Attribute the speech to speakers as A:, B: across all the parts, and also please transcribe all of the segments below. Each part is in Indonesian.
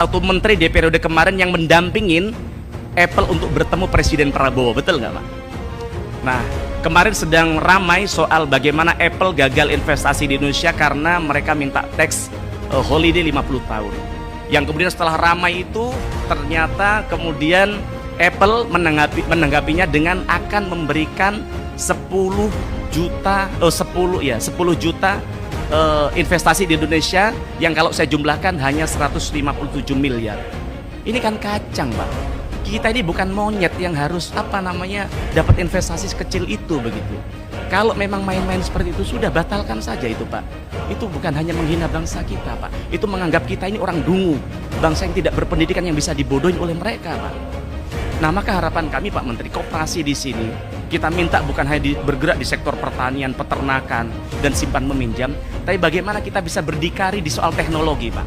A: satu menteri di periode kemarin yang mendampingin Apple untuk bertemu Presiden Prabowo, betul nggak Pak? Nah, kemarin sedang ramai soal bagaimana Apple gagal investasi di Indonesia karena mereka minta tax holiday 50 tahun. Yang kemudian setelah ramai itu, ternyata kemudian Apple menanggapinya dengan akan memberikan 10 juta investasi di Indonesia yang kalau saya jumlahkan hanya 157 miliar. Ini kan kacang, Pak. Kita ini bukan monyet yang harus dapat investasi sekecil itu begitu. Kalau memang main-main seperti itu sudah batalkan saja itu, Pak. Itu bukan hanya menghina bangsa kita, Pak. Itu menganggap kita ini orang dungu, bangsa yang tidak berpendidikan yang bisa dibodohin oleh mereka, Pak. Nah, maka harapan kami Pak Menteri, koperasi di sini kita minta bukan hanya bergerak di sektor pertanian, peternakan, dan simpan meminjam, tapi bagaimana kita bisa berdikari di soal teknologi, Pak.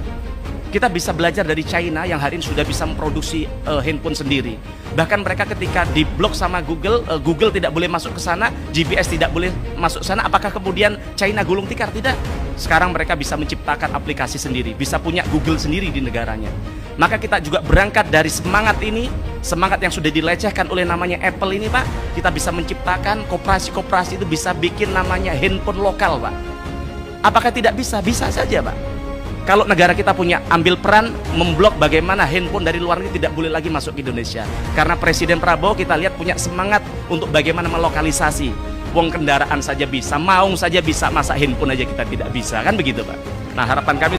A: Kita bisa belajar dari China yang hari ini sudah bisa memproduksi handphone sendiri. Bahkan mereka ketika diblok sama Google, Google tidak boleh masuk ke sana, GPS tidak boleh masuk ke sana, apakah kemudian China gulung tikar? Tidak. Sekarang mereka bisa menciptakan aplikasi sendiri, bisa punya Google sendiri di negaranya. Maka kita juga berangkat dari semangat ini, semangat yang sudah dilecehkan oleh namanya Apple ini, Pak. Kita bisa menciptakan koperasi-koperasi itu bisa bikin namanya handphone lokal, Pak. Apakah tidak bisa? Bisa saja, Pak. Kalau negara kita punya ambil peran memblok bagaimana handphone dari luar negeri tidak boleh lagi masuk ke Indonesia. Karena Presiden Prabowo kita lihat punya semangat untuk bagaimana melokalisasi. Wong kendaraan saja bisa, maung saja bisa, masa handphone aja kita tidak bisa, kan begitu, Pak. Nah, harapan kami